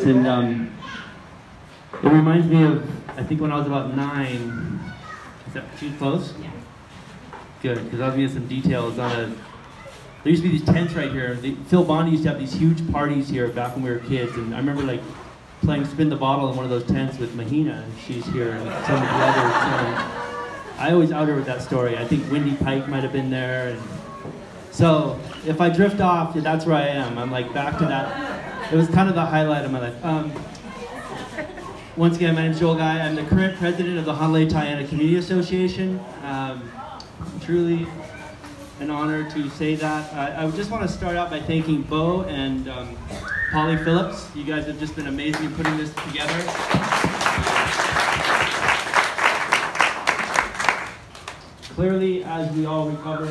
this, and it reminds me of, I think when I was about 9. Is that too close? Yeah. Good, because I'll give you some details on a. There used to be these tents right here. Phil Bondi used to have these huge parties here back when we were kids, and I remember like playing spin the bottle in one of those tents with Haena, and she's here, and some of the others. I always out her with that story. I think Wendy Pike might have been there, and so if I drift off, that's where I am. I'm like back to that. It was kind of the highlight of my life. Once again, my name is Joel Guy. I'm the current president of the Haena Community Association. Truly an honor to say that. I just want to start out by thanking Bo and Polly Phillips. You guys have just been amazing in putting this together. Clearly, as we all recover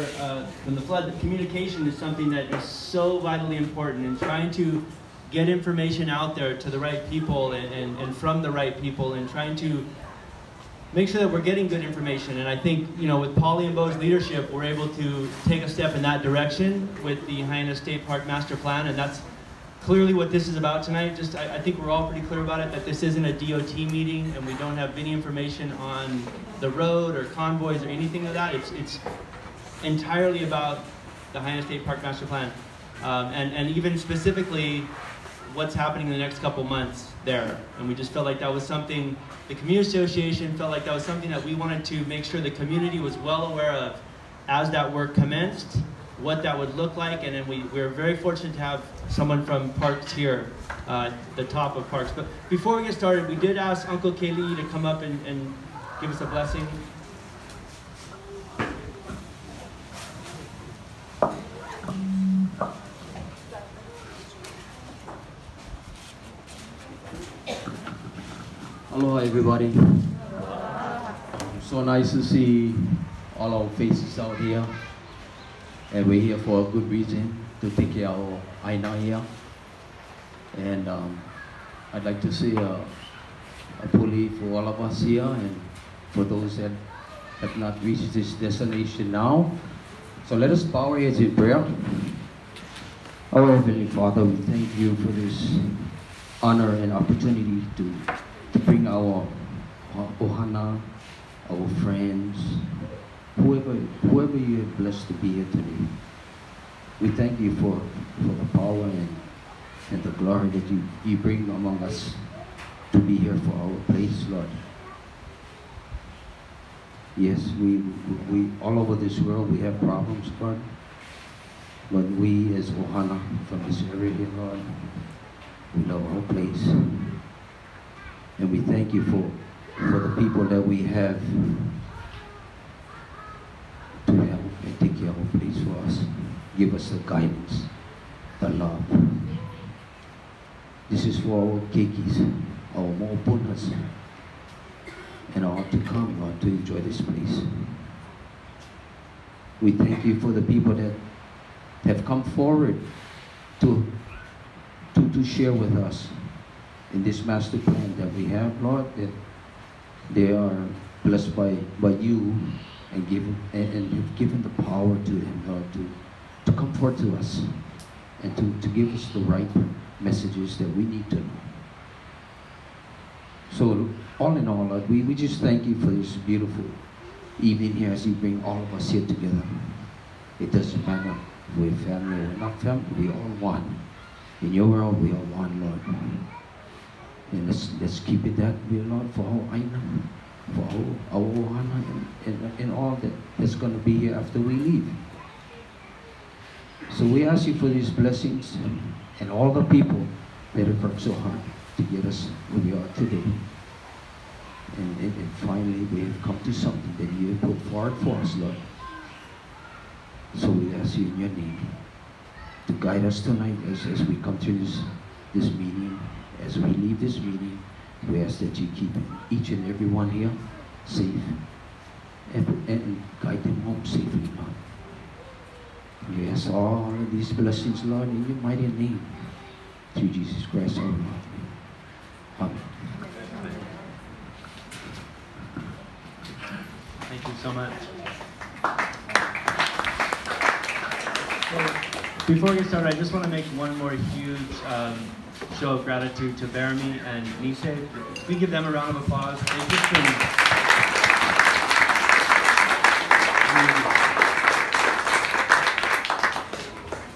from the flood, communication is something that is so vitally important, and trying to get information out there to the right people and from the right people, and trying to make sure that we're getting good information. And I think, with Polly and Bo's leadership, we're able to take a step in that direction with the Haena State Park Master Plan, and that's clearly what this is about tonight. I think we're all pretty clear about it, that this isn't a DOT meeting, and we don't have any information on the road or convoys or anything like that. It's entirely about the Haena State Park Master Plan, and even specifically what's happening in the next couple months there. And we just felt like that was something, the community association felt like that was something that we wanted to make sure the community was well aware of as that work commenced, what that would look like. And then we were very fortunate to have someone from Parks here, the top of Parks. But before we get started, we did ask Uncle Kaylee to come up and give us a blessing. Hello everybody. So nice to see all our faces out here. And we're here for a good reason, to take care of Aina here. And I'd like to say a pulley for all of us here, and for those that have not reached this destination now. So let us bow our heads in prayer. Our Heavenly Father, we thank you for this honor and opportunity to bring our ohana, our friends, whoever you have blessed to be here today. We thank you for the power and the glory that you bring among us to be here for our place, Lord. Yes, we all over this world we have problems, Lord. But we as ohana from this area here, Lord, we love our place. And we thank you for the people that we have to help and take care of a place for us. Give us the guidance, the love. This is for our keikis, our mo'opunas, and all to come, Lord, to enjoy this place. We thank you for the people that have come forward to share with us in this master plan that we have, Lord, that they are blessed by you and you've given the power to them, Lord, to come forth to us and to give us the right messages that we need to know. So all in all, Lord, we just thank you for this beautiful evening here as you bring all of us here together. It doesn't matter if we're family or not family, we all one. In your world, we are one, Lord. And let's keep it that way, Lord, for our Aina, for our ohana, and all that's going to be here after we leave. So we ask you for these blessings and all the people that have worked so hard to get us where we are today. And finally, we have come to something that you have put forward for us, Lord. So we ask you in your name to guide us tonight as we come through this meeting. As we leave this meeting, we ask that you keep each and every one here safe and guide them home safely, Lord. We ask all of these blessings, Lord, in your mighty name, through Jesus Christ our Lord. Amen. Thank you so much. So, before we get started, I just want to make one more huge show of gratitude to Baramy and Nise. We give them a round of applause. They've just been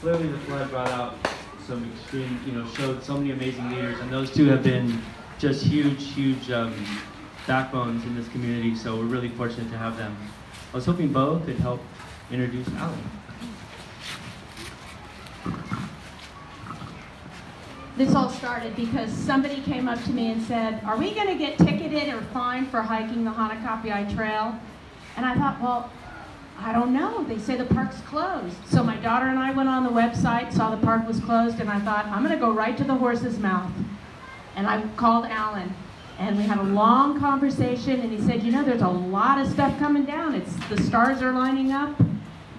clearly the flood brought out some extreme, showed so many amazing leaders, and those two have been just huge backbones in this community, so we're really fortunate to have them. I was hoping Bo could help introduce Alan. This all started because somebody came up to me and said, are we going to get ticketed or fined for hiking the Haena Trail? And I thought, well, I don't know. They say the park's closed. So my daughter and I went on the website, saw the park was closed, and I thought, I'm going to go right to the horse's mouth. And I called Alan, and we had a long conversation, and he said, there's a lot of stuff coming down. The stars are lining up.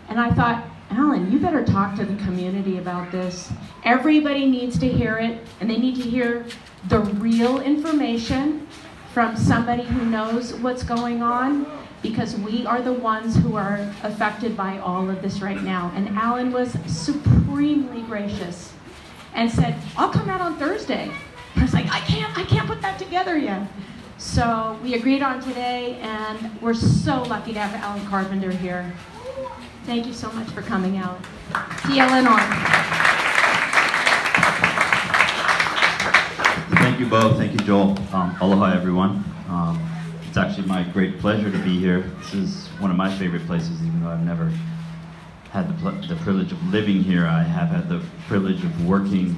And I thought, Alan, you better talk to the community about this. Everybody needs to hear it, and they need to hear the real information from somebody who knows what's going on, because we are the ones who are affected by all of this right now. And Alan was supremely gracious and said, I'll come out on Thursday. I was like, I can't put that together yet. So we agreed on today, and we're so lucky to have Alan Carpenter here. Thank you so much for coming out. TLNR. Thank you, Bo. Thank you, Joel. Aloha, everyone. It's actually my great pleasure to be here. This is one of my favorite places, even though I've never had the privilege of living here. I have had the privilege of working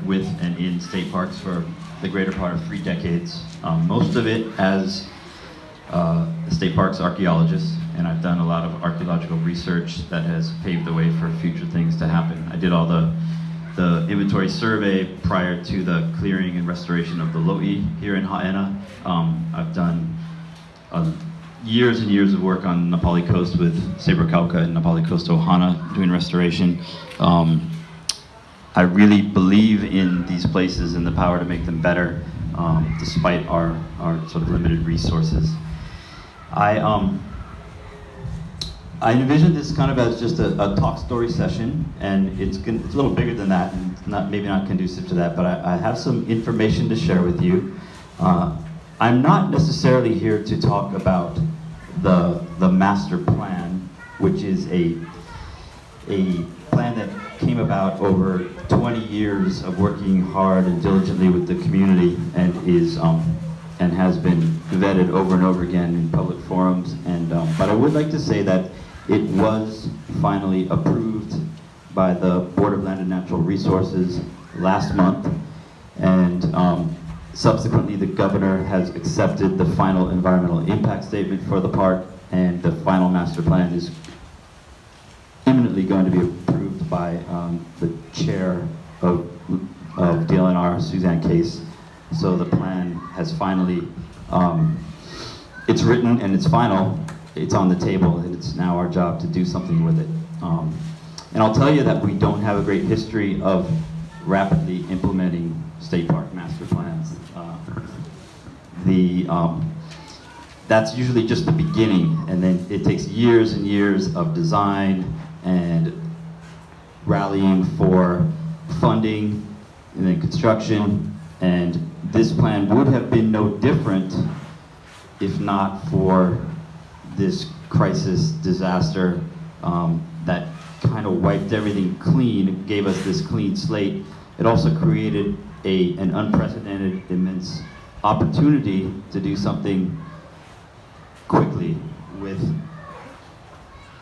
with and in state parks for the greater part of 3 decades. Most of it as a state parks archaeologist, and I've done a lot of archaeological research that has paved the way for future things to happen. I did all the inventory survey prior to the clearing and restoration of the Lo'i here in Haena. I've done years and years of work on Na Pali coast with Sabre Kauka and Na Pali coast Ohana doing restoration. I really believe in these places and the power to make them better, despite our sort of limited resources. I envisioned this kind of as just a talk story session, and it's a little bigger than that, and it's maybe not conducive to that, but I have some information to share with you. I'm not necessarily here to talk about the master plan, which is a plan that came about over 20 years of working hard and diligently with the community, and and has been vetted over and over again in public forums. But I would like to say that it was finally approved by the Board of Land and Natural Resources last month, and subsequently the governor has accepted the final environmental impact statement for the park, and the final master plan is imminently going to be approved by the chair of DLNR, Suzanne Case. So the plan has finally, it's written and it's final, it's on the table, and it's now our job to do something with it. And I'll tell you that we don't have a great history of rapidly implementing state park master plans. That's usually just the beginning, and then it takes years and years of design and rallying for funding and then construction. And this plan would have been no different if not for this crisis disaster that kind of wiped everything clean, gave us this clean slate. It also created an unprecedented, immense opportunity to do something quickly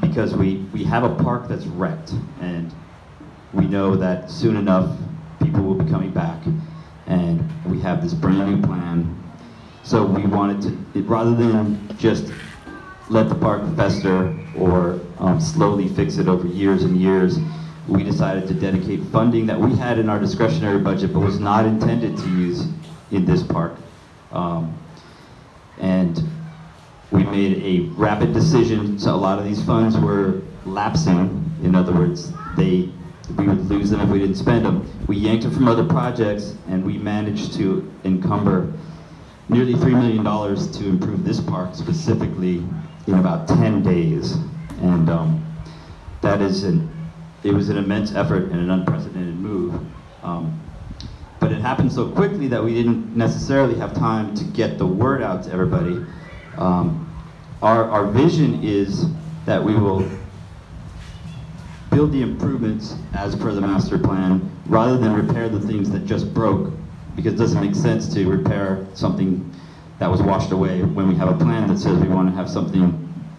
because we have a park that's wrecked, and we know that soon enough people will be coming back, and we have this brand new plan. So we wanted to, rather than just let the park fester or slowly fix it over years and years, we decided to dedicate funding that we had in our discretionary budget but was not intended to use in this park. And we made a rapid decision. So a lot of these funds were lapsing. In other words, we would lose them if we didn't spend them. We yanked them from other projects, and we managed to encumber nearly $3 million to improve this park specifically in about 10 days. And it was an immense effort and an unprecedented move. But but it happened so quickly that we didn't necessarily have time to get the word out to everybody. Our vision is that we will build the improvements as per the master plan, rather than repair the things that just broke, because it doesn't make sense to repair something that was washed away when we have a plan that says we want to have something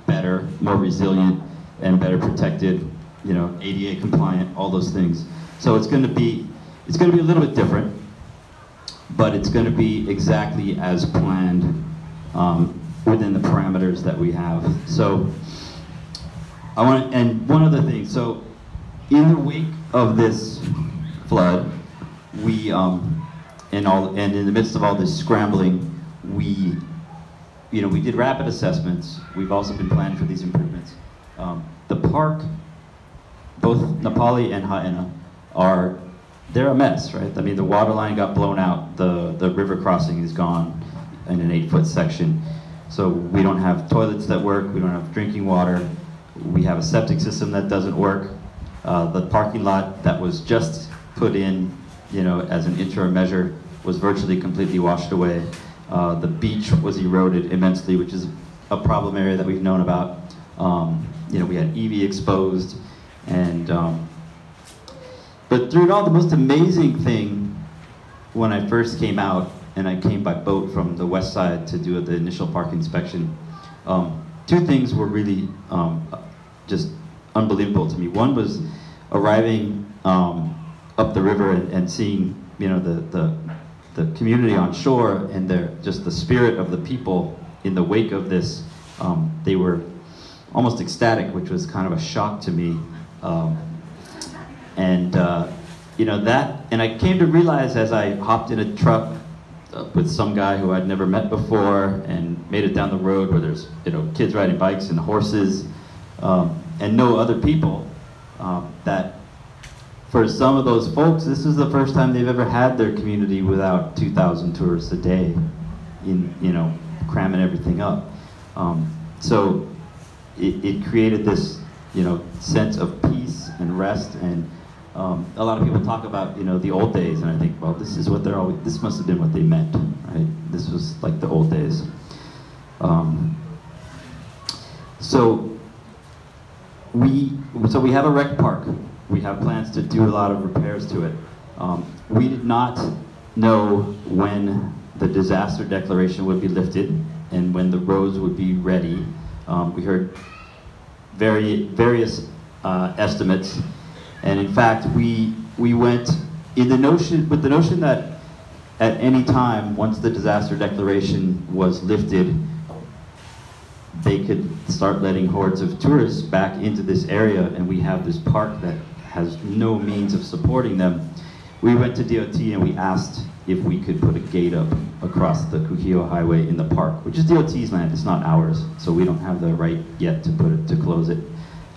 better, more resilient, and better protected, you know, ADA compliant, all those things. So it's going to be a little bit different, but it's going to be exactly as planned within the parameters that we have. So and one other thing. So in the wake of this flood, we and in the midst of all this scrambling, we did rapid assessments. We've also been planning for these improvements. The park, both Na Pali and Haena, they're a mess, right? I mean, the water line got blown out. The river crossing is gone in an 8-foot section. So we don't have toilets that work. We don't have drinking water. We have a septic system that doesn't work. The parking lot that was just put in, you know, as an interim measure was virtually completely washed away. The beach was eroded immensely, which is a problem area that we've known about. You know, we had EV exposed, and but through it all, the most amazing thing when I first came out, and I came by boat from the west side to do the initial park inspection, two things were really just unbelievable to me. One was arriving up the river and seeing, you know, the community on shore, and just the spirit of the people in the wake of this. They were almost ecstatic, which was kind of a shock to me. You know, and I came to realize as I hopped in a truck with some guy who I'd never met before and made it down the road where there's, you know, kids riding bikes and horses, and no other people, that for some of those folks, this is the first time they've ever had their community without 2,000 tourists a day, you know, cramming everything up. So it created this, you know, sense of peace and rest. And a lot of people talk about, you know, the old days, and I think, well, this must have been what they meant, right? This was like the old days. So we have a rec park. We have plans to do a lot of repairs to it. We did not know when the disaster declaration would be lifted and when the roads would be ready. We heard various estimates, and in fact, we went with the notion that at any time, once the disaster declaration was lifted, they could start letting hordes of tourists back into this area, and we have this park that has no means of supporting them. We went to DOT and we asked if we could put a gate up across the Kuhio Highway in the park, which is DOT's land, it's not ours, so we don't have the right yet to close it.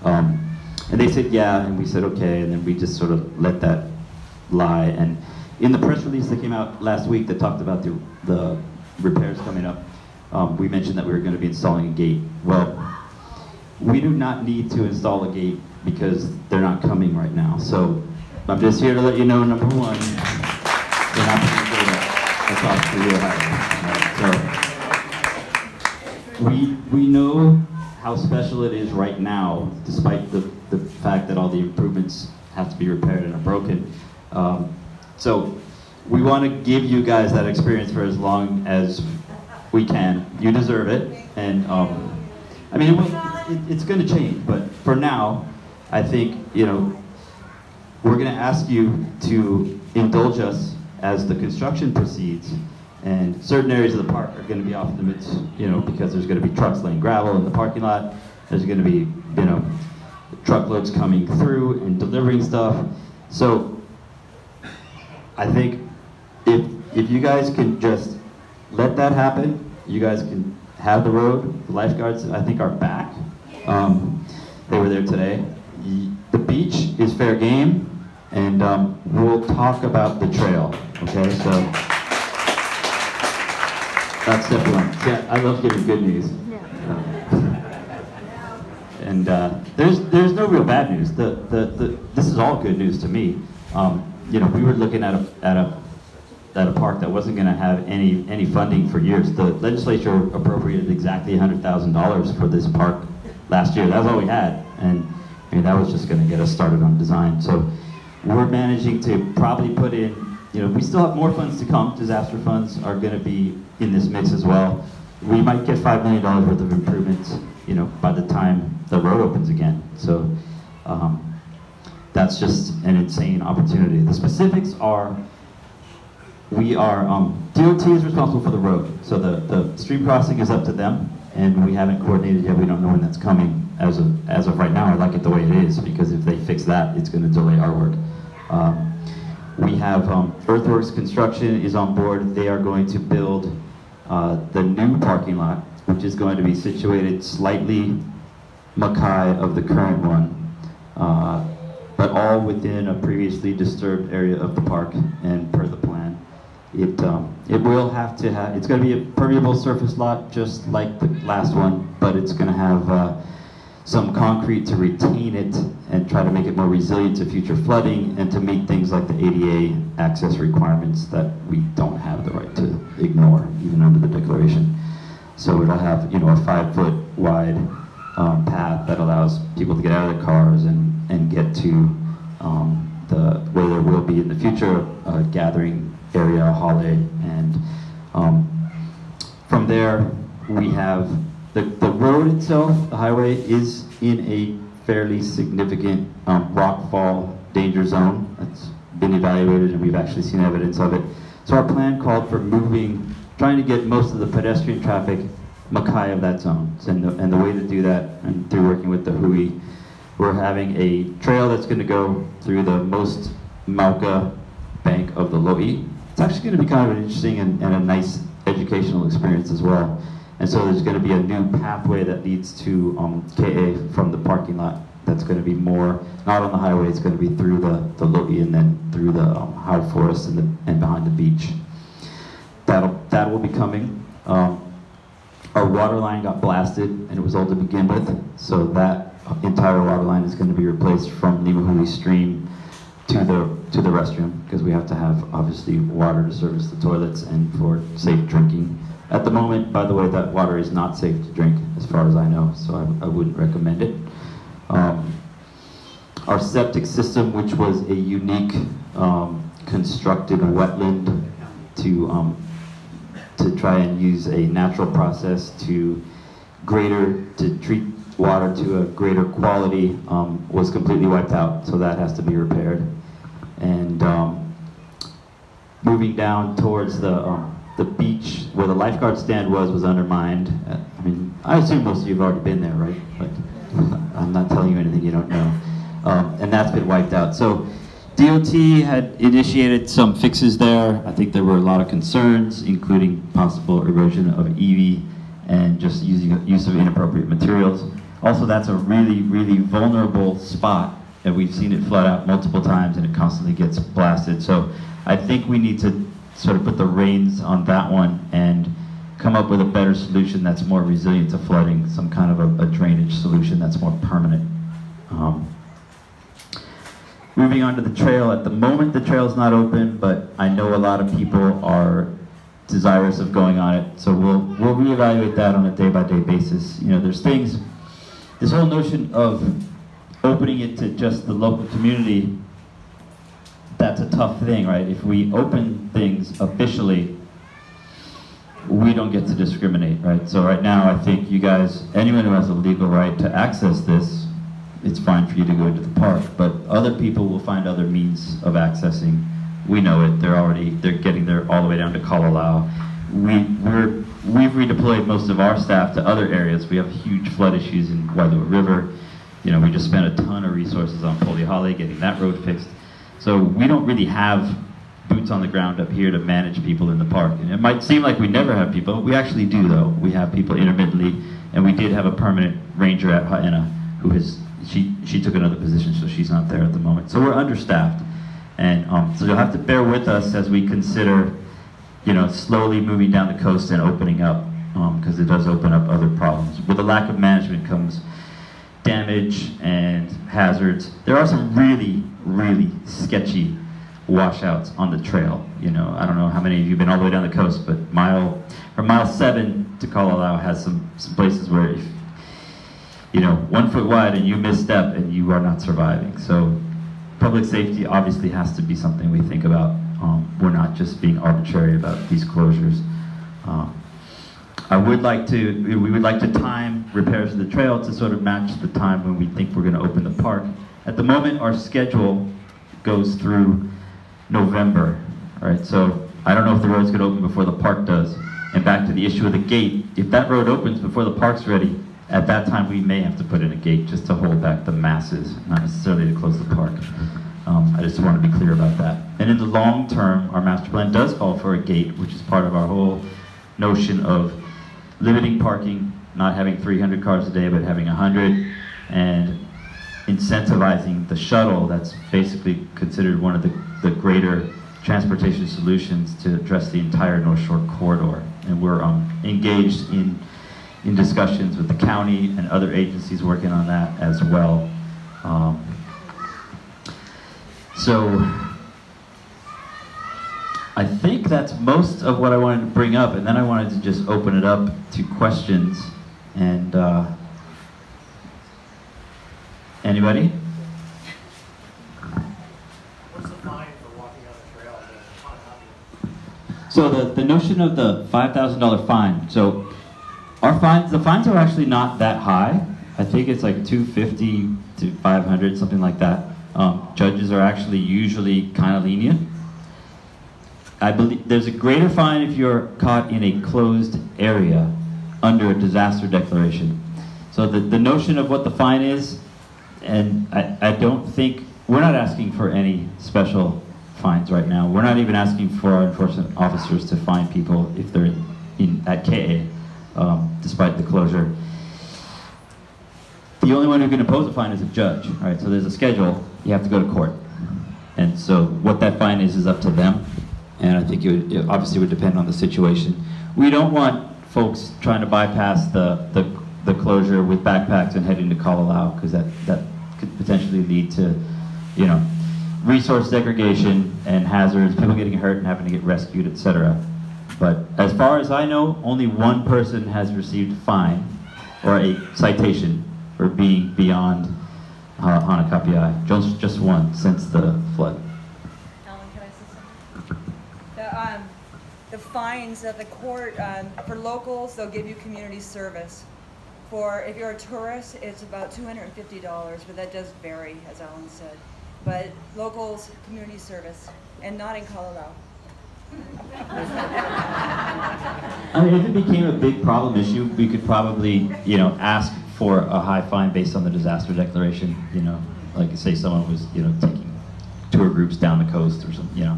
And they said yeah, and we said okay, and then we just sort of let that lie. And in the press release that came out last week that talked about the repairs coming up, we mentioned that we were going to be installing a gate. Well, we do not need to install a gate because they're not coming right now. So I'm just here to let you know, number one, we're not going to go across the Rio Highway. So we know how special it is right now, despite the fact that all the improvements have to be repaired and are broken. So we want to give you guys that experience for as long as we can. You deserve it, and I mean, it's going to change, but for now, I think, you know, we're going to ask you to indulge us as the construction proceeds, and certain areas of the park are going to be off limits, you know, because there's going to be trucks laying gravel in the parking lot. There's going to be, you know, truckloads coming through and delivering stuff. So I think if you guys can just let that happen, you guys can have the road. The lifeguards, I think, are back. They were there today. The beach is fair game, and we'll talk about the trail, okay? So that's step one. Yeah, I love giving good news. And there's no real bad news. This is all good news to me. You know, we were looking at at a park that wasn't going to have any funding for years. The legislature appropriated exactly $100,000 for this park last year. That's all we had, and I mean, that was just going to get us started on design. So we're managing to probably put in, we still have more funds to come. Disaster funds are going to be in this mix as well. We might get $5 million worth of improvements, by the time the road opens again. So that's just an insane opportunity. The specifics are, DOT is responsible for the road. So the stream crossing is up to them, and we haven't coordinated yet. We don't know when that's coming as of right now. I like it the way it is, because if they fix that, it's going to delay our work. We have Earthworks Construction is on board. They are going to build the new parking lot, which is going to be situated slightly makai of the current one, but all within a previously disturbed area of the park and per the plan. It will have to have, it's going to be a permeable surface lot just like the last one, but it's going to have some concrete to retain it and try to make it more resilient to future flooding and to meet things like the ADA access requirements that we don't have the right to ignore, even under the declaration. So it'll have, a 5-foot wide path that allows people to get out of their cars and get to where there will be in the future a gathering area, a hallway, and from there we have the road itself. The highway is in a fairly significant rockfall danger zone. That's been evaluated, and we've actually seen evidence of it. So our plan called for trying to get most of the pedestrian traffic makai of that zone. And the way to do that, and through working with the Hui, we're having a trail that's going to go through the most Mauka bank of the Loi. It's actually going to be kind of an interesting and a nice educational experience as well. And so there's going to be a new pathway that leads to KA from the parking lot. That's going to be more, not on the highway, it's going to be through the Loi and then through the high forest and behind the beach. That will be coming. Our water line got blasted and it was old to begin with, so that entire water line is going to be replaced from Limahui Stream to the restroom, because we have to have obviously water to service the toilets and for safe drinking. At the moment, by the way, that water is not safe to drink as far as I know, so I wouldn't recommend it. Our septic system, which was a unique constructed wetland to try and use a natural process to treat water to a greater quality, was completely wiped out, so that has to be repaired. And moving down towards the beach where the lifeguard stand was undermined. I mean, I assume most of you have already been there, right? Like, I'm not telling you anything you don't know. And that's been wiped out. So DOT had initiated some fixes there. I think there were a lot of concerns, including possible erosion of EV and just use of inappropriate materials. Also, that's a really, really vulnerable spot, and we've seen it flood out multiple times and it constantly gets blasted. So I think we need to sort of put the reins on that one and come up with a better solution that's more resilient to flooding, some kind of a drainage solution that's more permanent. Moving on to the trail, at the moment the trail is not open, but I know a lot of people are desirous of going on it, so we'll reevaluate that on a day-by-day basis. There's things, this whole notion of opening it to just the local community, that's a tough thing, right? If we open things officially, we don't get to discriminate, right? So right now, I think you guys, anyone who has a legal right to access this, it's fine for you to go into the park, but other people will find other means of accessing. We know it, they're getting there all the way down to Kalalau. We've redeployed most of our staff to other areas. We have huge flood issues in Wailua River. We just spent a ton of resources on Polihale, getting that road fixed. So we don't really have boots on the ground up here to manage people in the park. And it might seem like we never have people. We actually do, though. We have people intermittently, and we did have a permanent ranger at Haena who she took another position, so she's not there at the moment. So we're understaffed. And so you'll have to bear with us as we consider, slowly moving down the coast and opening up, because it does open up other problems. With the lack of management comes damage and hazards. There are some really, really sketchy washouts on the trail. You know, I don't know how many of you have been all the way down the coast, but mile 7 to Kalalau has some places where if, you know, 1 foot wide and you misstep and you are not surviving. So public safety obviously has to be something we think about. We're not just being arbitrary about these closures. We would like to time repairs of the trail to sort of match the time when we think we're going to open the park. At the moment, our schedule goes through November, right? So I don't know if the road's going to open before the park does. And back to the issue of the gate, if that road opens before the park's ready, at that time we may have to put in a gate just to hold back the masses, not necessarily to close the park. I just want to be clear about that. And in the long term, our master plan does call for a gate, which is part of our whole notion of limiting parking, not having 300 cars a day, but having 100, and incentivizing the shuttle. That's basically considered one of the greater transportation solutions to address the entire North Shore corridor. And we're engaged in discussions with the county and other agencies working on that as well. So I think that's most of what I wanted to bring up, and then I wanted to just open it up to questions. And anybody? What's the fine for walking on the trail? So the notion of the $5,000 fine. So the fines are actually not that high. I think it's like $250 to $500, something like that. Judges are actually usually kind of lenient. I believe there's a greater fine if you're caught in a closed area under a disaster declaration. So the notion of what the fine is, and I don't think, we're not asking for any special fines right now. We're not even asking for our enforcement officers to fine people if they're at KA, despite the closure. The only one who can impose a fine is a judge, right? So there's a schedule, you have to go to court. And so what that fine is up to them. And I think it obviously would depend on the situation. We don't want folks trying to bypass the closure with backpacks and heading to Kalalau, because that could potentially lead to, you know, resource degradation and hazards, people getting hurt and having to get rescued, etc. But as far as I know, only one person has received a fine or a citation for being beyond Haena State. Just one since the flood. Alan, can I say something? The fines at the court, for locals, they'll give you community service. If you're a tourist, it's about $250, but that does vary, as Alan said. But locals, community service, and not in Colorado. I mean, if it became a big problem issue, we could probably, you know, ask for a high fine based on the disaster declaration. You know, like say someone was, you know, taking tour groups down the coast or something. You know,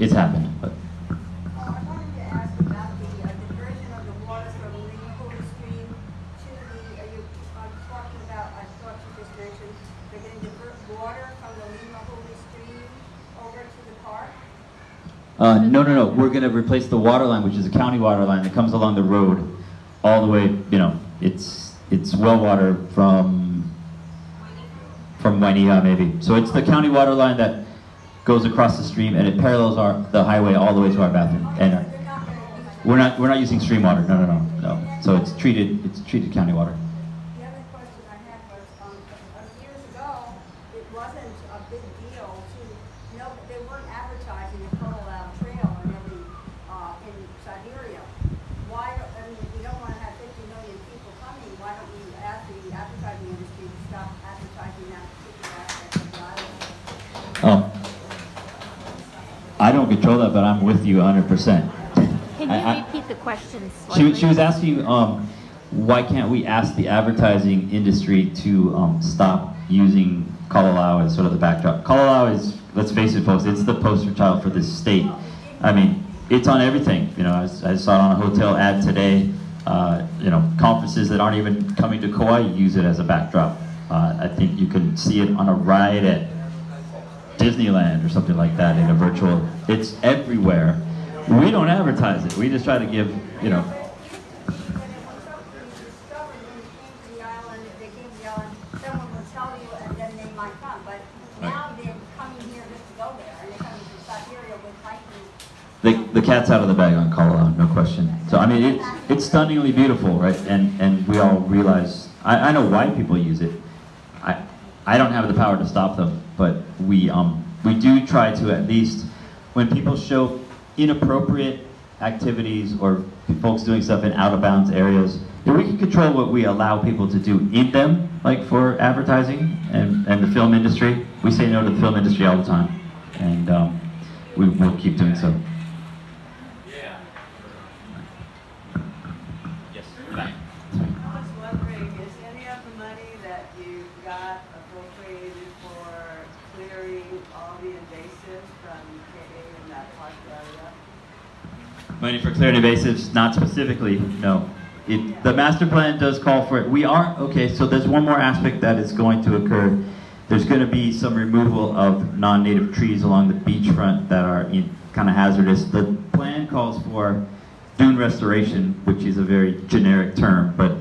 it's happened. But I wanted to ask about the diversion of the water from the Naue stream to the. I'm talking about. I thought you just mentioned they're going to divert water from the Naue stream over to the park. No. We're going to replace the water line, which is a county water line that comes along the road, all the way. You know, it's well water from Wainiha maybe. So it's the county water line that goes across the stream, and it parallels the highway all the way to our bathroom. And we're not using stream water. No. So it's treated county water. The other question I had was, years ago, it wasn't a big deal to know that they weren't advertising the Colorado Trail in in Siberia. Why? I mean, if we don't want to have 50 million people coming, why don't we ask the advertising industry to stop advertising that particular aspect of the island? I don't control that, but I'm with you 100%. Can you repeat the question slightly? She was asking, why can't we ask the advertising industry to stop using Kalalau as sort of the backdrop? Kalalau is, let's face it, folks, it's the poster child for this state. I mean, it's on everything. You know, I saw it on a hotel ad today. You know, conferences that aren't even coming to Kauai use it as a backdrop. I think you can see it on a ride at Disneyland or something like that in a virtual. It's everywhere. We don't advertise it. We just try to give, you know. Someone will tell you and then they might come, but now they're coming here just to go there and they come the cat's out of the bag on Kala'au, no question. So I mean, it's stunningly beautiful, right? And we all realize, I know why people use it. I don't have the power to stop them, but we do try to, at least when people show inappropriate activities or folks doing stuff in out of bounds areas, we can control what we allow people to do in them, like for advertising and the film industry. We say no to the film industry all the time, and we will keep doing so. Yes. I was wondering, is any of the money that you got appropriated for clearing all the invasives from KA in that park area? Money for clearing invasives, not specifically, no. The master plan does call for it. We are, okay, so there's one more aspect that is going to occur. There's going to be some removal of non-native trees along the beachfront that are kind of hazardous. The plan calls for dune restoration, which is a very generic term, but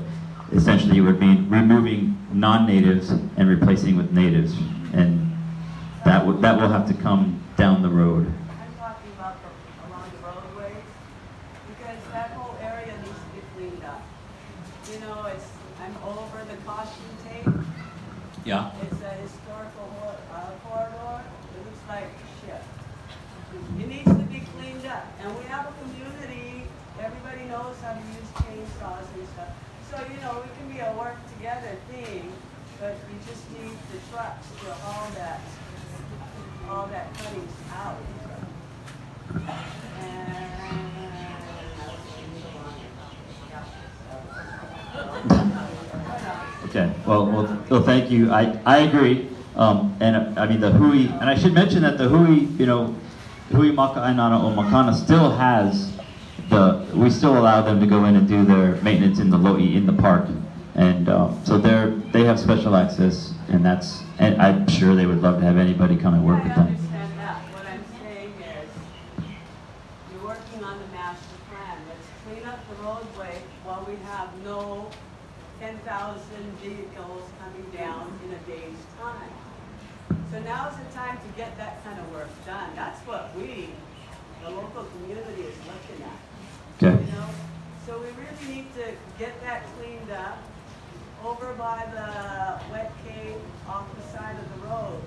essentially it would be removing non-natives and replacing with natives. And that will have to come down the road. I'm talking about along the roadways, because that whole area needs to be cleaned up. You know, I'm over the caution tape. Yeah. It's a historical corridor. It looks like shit. It needs to be cleaned up. And we have a community, everybody knows how to use chainsaws and stuff. So, you know, we can be a work together thing, but you just need the trucks to haul that cuttings out. Okay, well, thank you. I agree. And I mean, the hui, and I should mention that the hui, hui maka'ainana o makana still has we still allow them to go in and do their maintenance in the lo'i in the park. And so they have special access, and I'm sure they would love to have anybody come and work with them. I understand that. What I'm saying is, you're working on the master plan. Let's clean up the roadway while we have no 10,000 vehicles coming down in a day's time. So now's the time to get that kind of work done. That's what the local community is looking at. Okay. You know? So we really need to get that cleaned up. Over by the wet cave off the side of the road.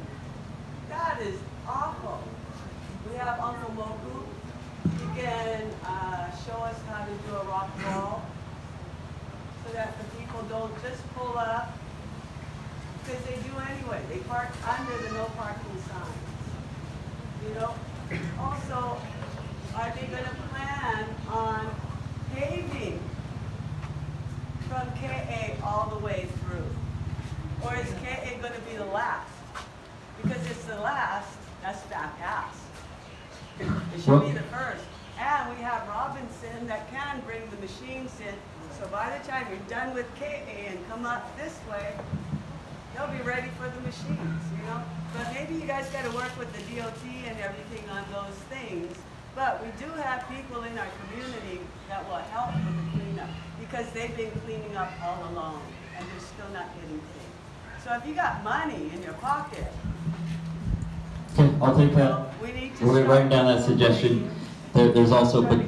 That is awful. We have Uncle Moku. He can show us how to do a rock wall so that the people don't just pull up, because they do anyway. They park under the no parking signs. You know? Also, are they going to plan on paving from KA all the way through? Or is KA going to be the last? Because it's the last, that's back ass. It should be the first. And we have Robinson that can bring the machines in. So by the time you're done with KA and come up this way, they'll be ready for the machines, you know? But maybe you guys got to work with the DOT and everything on those things. But we do have people in our community that will help with the cleanup, because they've been cleaning up all along, and they're still not getting paid. So if you got money in your pocket, I'll take that. we need to We're writing down that suggestion. There's also, but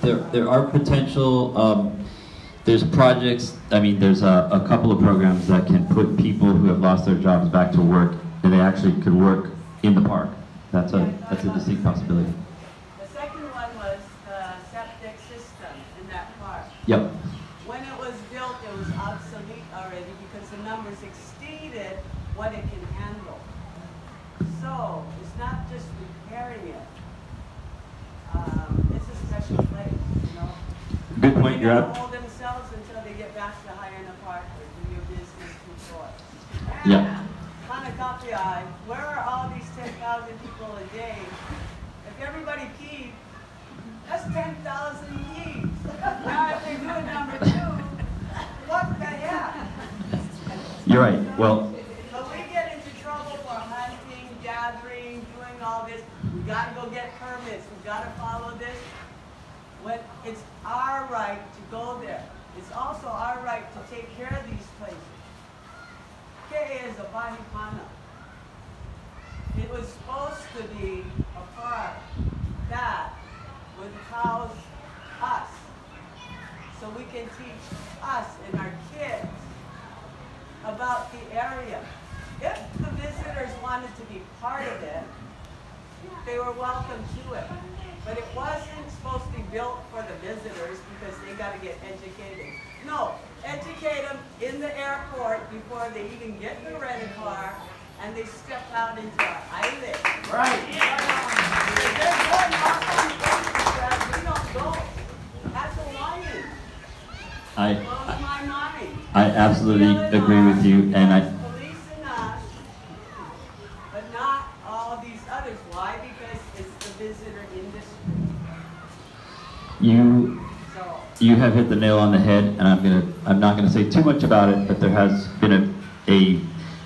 there are potential. There's projects. I mean, there's a couple of programs that can put people who have lost their jobs back to work, and they actually could work in the park. That's a distinct possibility. The second one was the septic system in that park. Yep. When it was built, it was obsolete already because the numbers exceeded what it can handle. So it's not just repairing it. It's a special place, you know. Good point. You're They're up. gonna hold themselves until they get back to Haena Park or do your business before. Yeah. Hanakapiai, where are all these 10,000 people a day? If everybody peed, that's 10,000 pees. Now if they do it number 2, what the heck? You're right. Well, But we get into trouble for hunting, gathering, doing all this. We gotta go get permits. We gotta follow this. When it's our right to go there. It's also our right to take care of these places. KA is a Wainiha. It was supposed to be a park that would house us, so we can teach us and our kids about the area. If the visitors wanted to be part of it, they were welcome to it. But it wasn't supposed to be built for the visitors because they got to get educated. No, educate them in the airport before they even get in the rental car and they step out into our island. Right. They're going off on places that we don't go. That's Hawaiian. Blows my mind. I absolutely agree with you, and I. Policing us, but not all these others. Why? Because it's the visitor industry. You have hit the nail on the head, and I'm not gonna say too much about it, but there has been a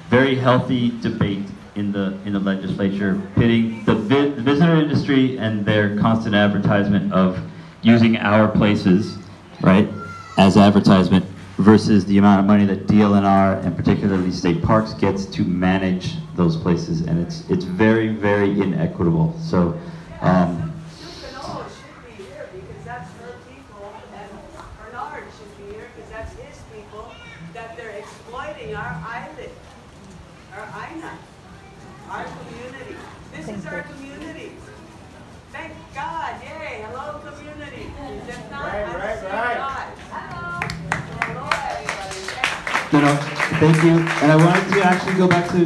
very healthy debate in the legislature pitting the visitor industry and their constant advertisement of using our places, right, as advertisement versus the amount of money that DLNR and particularly state parks gets to manage those places, and it's very, very inequitable. So. Supernova should be here because that's her people, and Bernard should be here because that's his people that they're exploiting our island, our island, our community. This is our community. Thank God, yay, hello community. If not, Right. Hello everybody. No, no, thank you. And I wanted to actually go back to,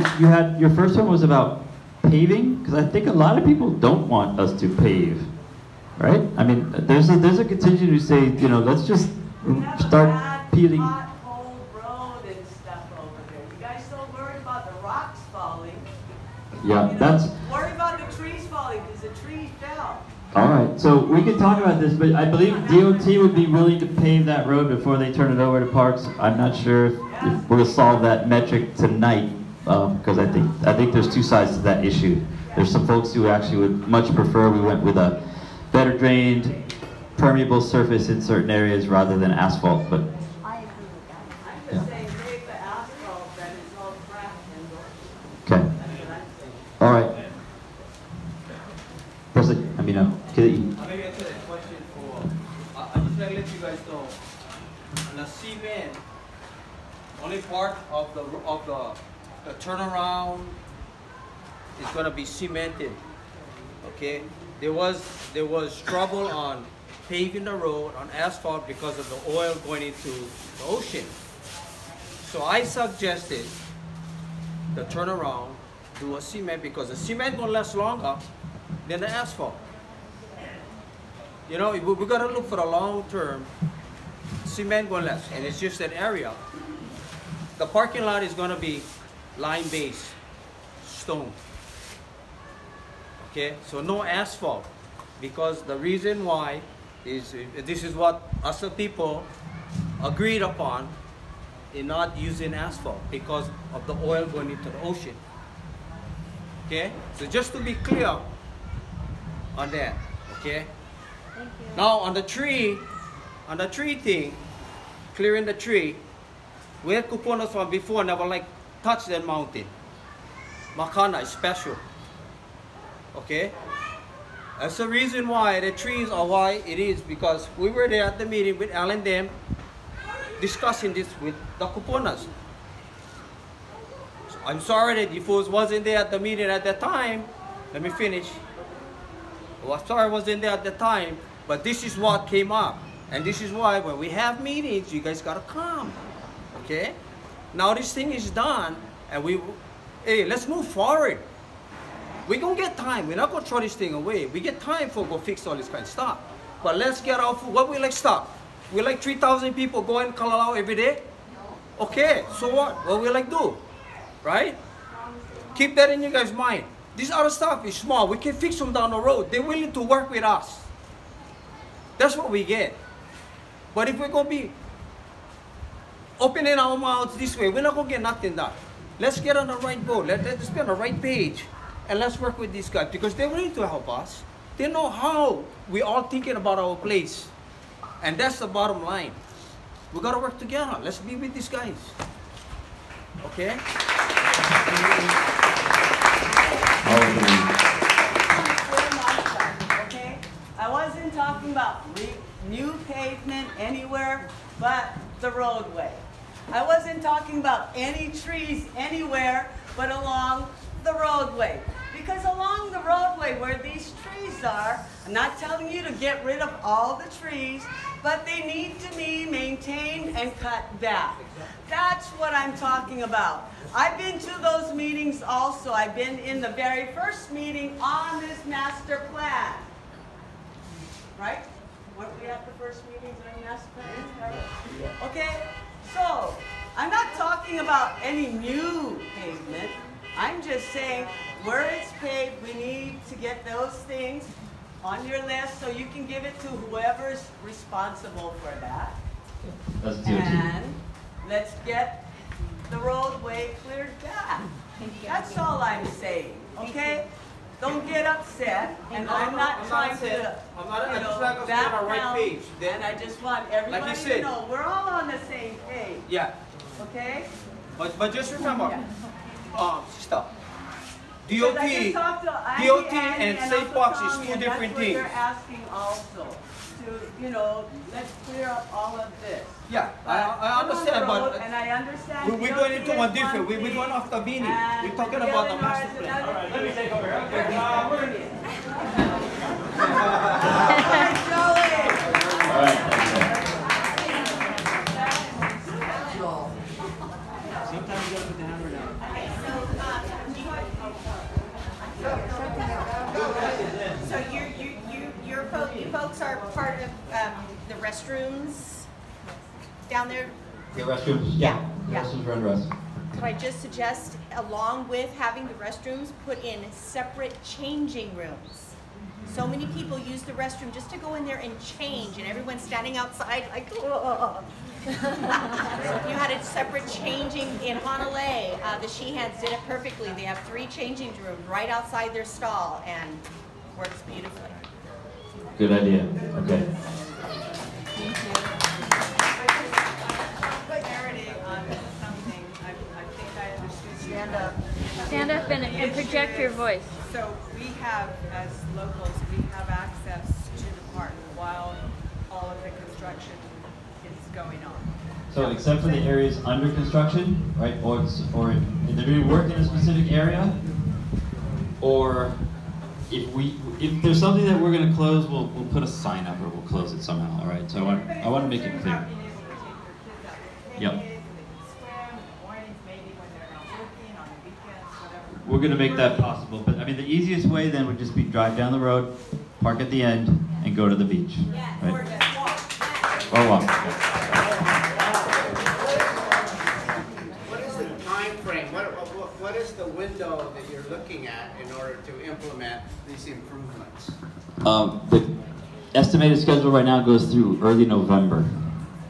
your first one was about paving, because I think a lot of people don't want us to pave, right? I mean, there's a contingent who say, let's just start peeling. Pothole road and stuff over there. You guys so worried about the rocks falling. Yeah, that's. Worry about the trees falling because the tree fell. All right, so we can talk about this, but I believe DOT would be willing to pave that road before they turn it over to parks. I'm not sure if we'll solve that metric tonight, because I think there's two sides to that issue. There's some folks who actually would much prefer we went with a better drained, permeable surface in certain areas rather than asphalt, but. I agree with that. I'm just saying, make the asphalt that is all cracked and Okay. All right. Maybe answer that question for. I just like to let you guys know. The cement, only part of the turnaround is going to be cemented. Okay. There was trouble on paving the road on asphalt because of the oil going into the ocean. So I suggested the turnaround do a cement because the cement will last longer than the asphalt. We gotta look for the long term. Cement will last, and it's just an area. The parking lot is gonna be lime-based stone. Okay, so no asphalt, because the reason why is this is what us the people agreed upon in not using asphalt because of the oil going into the ocean. Okay, so just to be clear on that. Okay. Thank you. Now on the tree thing, clearing the tree, we had kuponas from before never touch that mountain. Makana is special. Okay? That's the reason why the trees are why it is, because we were there at the meeting with Alan Dem discussing this with the kuponas. So I'm sorry that you folks wasn't there at the meeting at that time. Let me finish. I'm sorry I wasn't there at the time, but this is what came up. And this is why when we have meetings, you guys gotta come. Okay? Now this thing is done, and let's move forward. We're gonna get time. We're not gonna throw this thing away. We get time for go fix all this kind of stuff. But let's get off what we stop. We 3,000 people going to Kalalau every day? Okay, so what? What we do? Right? Keep that in your guys' mind. This other stuff is small. We can fix them down the road. They're willing to work with us. That's what we get. But if we're going to be opening our mouths this way, we're not going to get nothing done. Let's get on the right boat. Let's be on the right page. And let's work with these guys because they're willing to help us. They know how we're all thinking about our place. And that's the bottom line. We got to work together. Let's be with these guys. Okay? Okay? I wasn't wasn't talking about new pavement anywhere but the roadway. I wasn't talking about any trees anywhere but along the roadway. Because along the roadway where these trees are, I'm not telling you to get rid of all the trees, but they need to be maintained and cut back. That's what I'm talking about. I've been to those meetings also. I've been in the very first meeting on this master plan. Right? Weren't we at the first meetings on master plan? Okay, so I'm not talking about any new pavement. I'm just saying where it's paved, we need to get those things on your list so you can give it to whoever's responsible for that. That's DOT. And let's get the roadway cleared back. That's all I'm saying, okay? Don't get upset, and I'm not trying to, I'm just not gonna get on the right page. and I just want everybody to know we're all on the same page, Yeah, okay? but just remember, sister, Because DOT, I just talked to Andy, DOT Andy, and and state also parks is Tommy, two and different that's what things. they're asking also, to, let's clear up all of this. Yeah, I We're understand, on the road, but and I understand we're DOT going into is one different. We're thing, going off the meaning. and We're talking about the DLNR master is plan. another Let me thing. take over. All right, Sometimes you gotta put the hammer down. So you folks are part of the restrooms down there? The restrooms? Yeah. The restrooms run to us. Could I just suggest, along with having the restrooms, put in separate changing rooms? So many people use the restroom just to go in there and change, and everyone's standing outside like, ugh. So if you had a separate changing in Honolulu, the Shehans did it perfectly. They have 3 changing rooms right outside their stall, and works beautifully. Good idea. Okay. clarity on something. I think I understood you. Stand up. Stand up and project your voice. So we have, as locals, we have access to the park while all of the construction is going on. So except for the areas under construction, right, or if they're doing work in a specific area, or if there's something that we're going to close, we'll put a sign up or we'll close it somehow. All right. So I want to make it clear. Yep. We're going to make that possible, but I mean the easiest way then would just be drive down the road, park at the end, and go to the beach. Right? Or walk. What is the time frame? What is the window that you're looking at in order to implement these improvements? The estimated schedule right now goes through early November.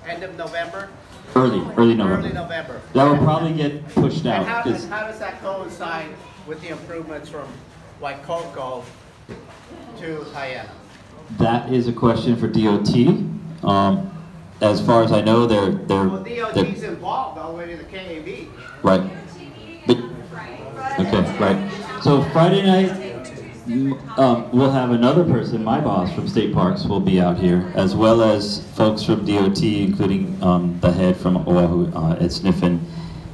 End of November? Early November. Early November. That will probably get pushed out. And how 'cause does that coincide with the improvements from Waikoko to Haena? that is a question for DOT. As far as I know, they're Well, DOT's involved all the way to the KAB. right. Okay, right. So Friday night, we'll have another person, my boss from State Parks, will be out here, as well as folks from DOT, including the head from Oahu, Ed Sniffen,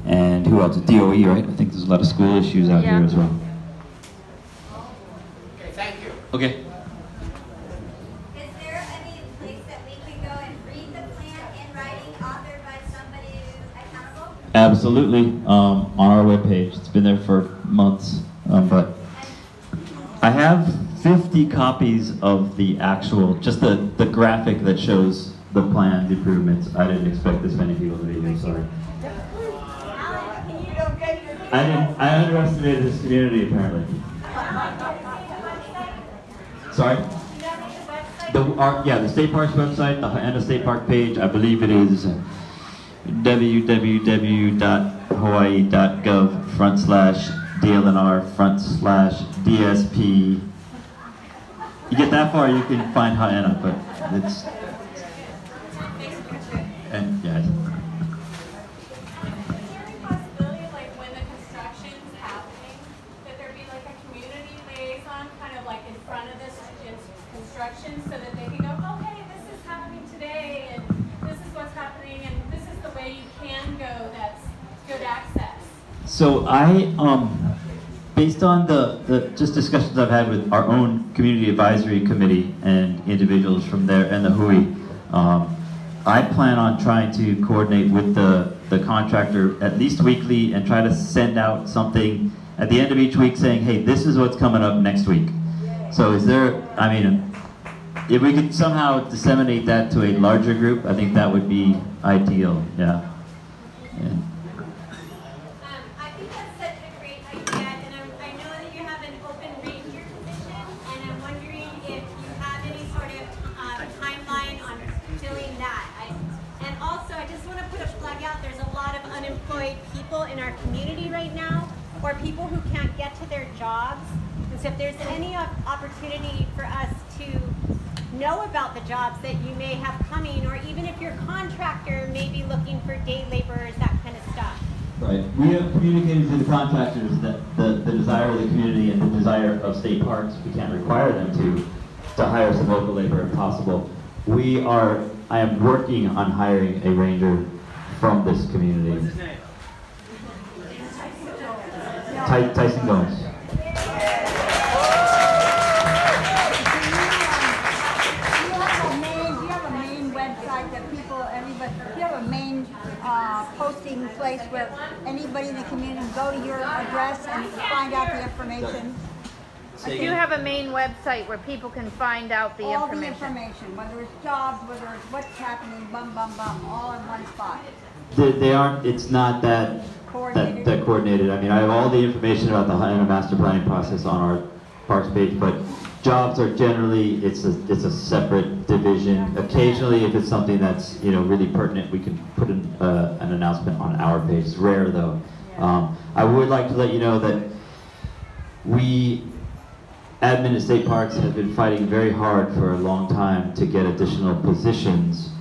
and who else? DOE, right? I think there's a lot of school issues out here as well. Okay, thank you. Okay. Is there any place that we can go and read the plan in writing authored by somebody who's accountable? Absolutely, on our webpage. It's been there for months, but I have 50 copies of the actual, just the graphic that shows the planned improvements. I didn't expect this many people to be here, sorry. I underestimated this community, apparently. Sorry? The State Parks website, the Haena State Park page, I believe it is www.hawaii.gov/DLNR/DSP. You get that far, you can find Haena, but it's, and yeah. So that they can So based on the just discussions I've had with our own community advisory committee and individuals from there and the Hui, I plan on trying to coordinate with the contractor at least weekly and try to send out something at the end of each week saying, hey, this is what's coming up next week. So is there, I mean, if we could somehow disseminate that to a larger group, I think that would be ideal, yeah. I think that's such a great idea, and I know that you have an open ranger position, and I'm wondering if you have any sort of timeline on filling that. And also, I just want to put a plug out, there's a lot of unemployed people in our community right now, or people who can't get to their jobs. And so if there's any opportunity for us to know about the jobs that you may have coming, or even if your contractor may be looking for day laborers, that kind of stuff. Right. We have communicated to the contractors that the desire of the community and the desire of state parks, we can't require them to hire some local labor if possible. I am working on hiring a ranger from this community. What's his name? Tyson Gomes. Do you have a main website that do you have a main posting place where anybody in the community can go to your address and find out the information? Do you have a main website where people can find out the all information? the information, whether it's jobs, whether it's what's happening, all in one spot. They aren't, it's not that coordinated. I mean, I have all the information about the Haena master planning process on our parks page, but jobs are generally, it's a separate division. Occasionally, if it's something that's, really pertinent, we can put an announcement on our page. It's rare though. I would like to let you know that Admin at State Parks has been fighting very hard for a long time to get additional positions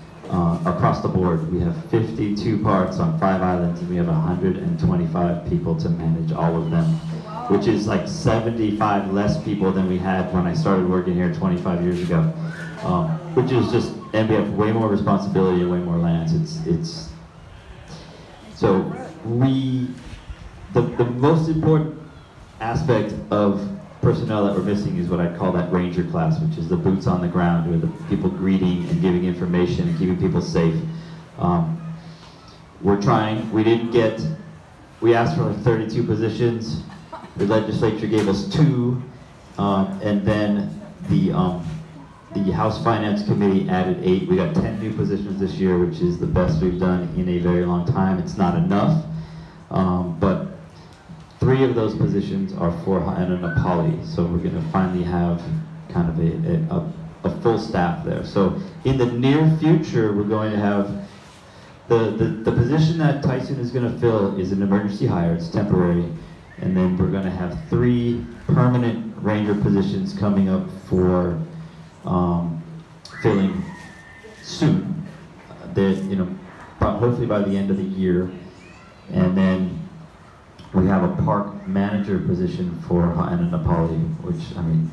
across the board. We have 52 parks on 5 islands, and we have 125 people to manage all of them, which is like 75 less people than we had when I started working here 25 years ago. Which is just, and we have way more responsibility and way more lands. So the most important aspect of personnel that we're missing is what I call that ranger class, which is the boots on the ground, where the people greeting and giving information and keeping people safe. We're trying. We asked for 32 positions. The legislature gave us 2, and then the House Finance Committee added 8. We got 10 new positions this year, which is the best we've done in a very long time. It's not enough, but 3 of those positions are for Haena Na Pali, so we're going to finally have kind of a full staff there. So in the near future, we're going to have the position that Tyson is going to fill is an emergency hire. It's temporary, and then we're going to have 3 permanent ranger positions coming up for filling soon. Hopefully by the end of the year, and then we have a park manager position for Haena Na Pali, which, I mean,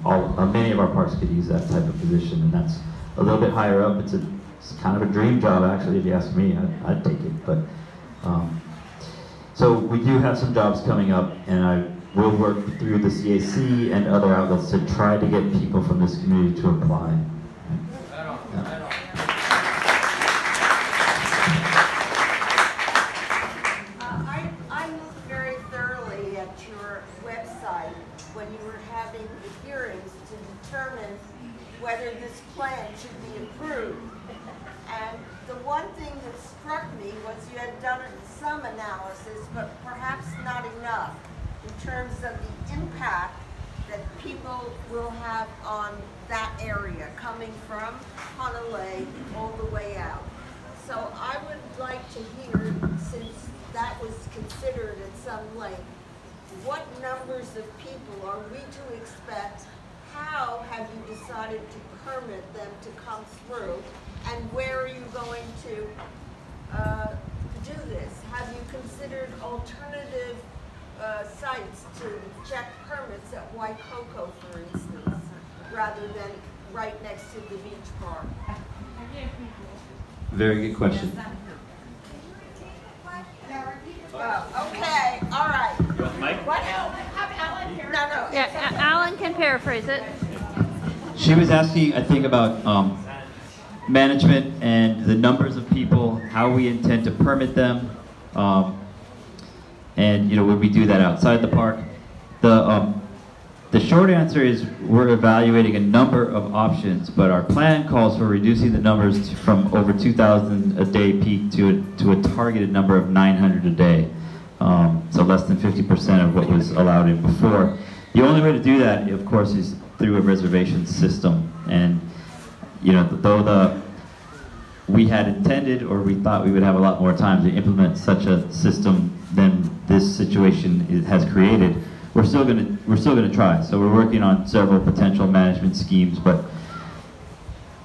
many of our parks could use that type of position, and that's a little bit higher up. It's kind of a dream job, actually, if you ask me. I'd take it, but so we do have some jobs coming up, and I will work through the CAC and other outlets to try to get people from this community to apply. Whether this plan should be approved. And the one thing that struck me was you had done some analysis, but perhaps not enough in terms of the impact that people will have on that area coming from Honolulu all the way out. So I would like to hear, since that was considered at some length, what numbers of people are we to expect? How have you decided to permit them to come through, and where are you going to do this? Have you considered alternative sites to check permits at Waikoko, for instance, rather than right next to the beach park? Very good question. Okay, all right. Yeah, Alan can paraphrase it. She was asking, I think, about management and the numbers of people, how we intend to permit them, and would we do that outside the park? The short answer is we're evaluating a number of options, but our plan calls for reducing the numbers from over 2,000 a day peak to a targeted number of 900 a day. So less than 50% of what was allowed in before. The only way to do that, of course, is through a reservation system. And though we had intended, or we thought we would have a lot more time to implement such a system than this situation has created, we're still gonna try. So we're working on several potential management schemes, but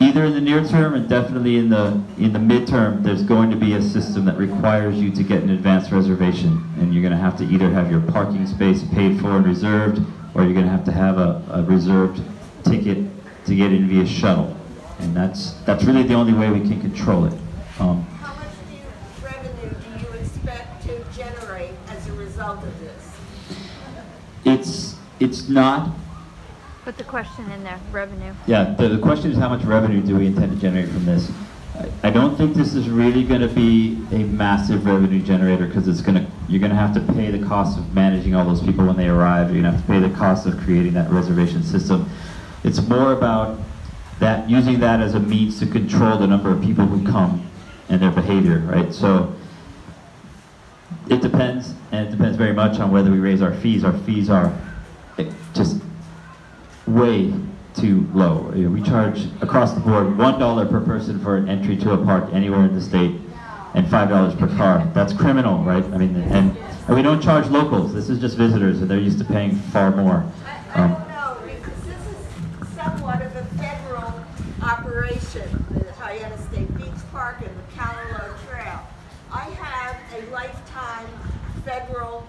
either in the near term and definitely in the midterm, there's going to be a system that requires you to get an advance reservation, and you're going to have to either have your parking space paid for and reserved, or you're going to have a reserved ticket to get in via shuttle, and that's really the only way we can control it. How much revenue do you expect to generate as a result of this? It's not. Put the question in there, revenue. Yeah, the question is how much revenue do we intend to generate from this? I don't think this is really going to be a massive revenue generator, because you're going to have to pay the cost of managing all those people when they arrive. You're going to have to pay the cost of creating that reservation system. It's more about that, using that as a means to control the number of people who come and their behavior, right? So it depends, and it depends very much on whether we raise our fees. Our fees are just way too low. We charge across the board $1 per person for an entry to a park anywhere in the state, and $5 per car. That's criminal, right? I mean, and we don't charge locals. This is just visitors, and they're used to paying far more. I don't know, because this is somewhat of a federal operation, the Haena State Beach Park and the Kauai Trail. I have a lifetime federal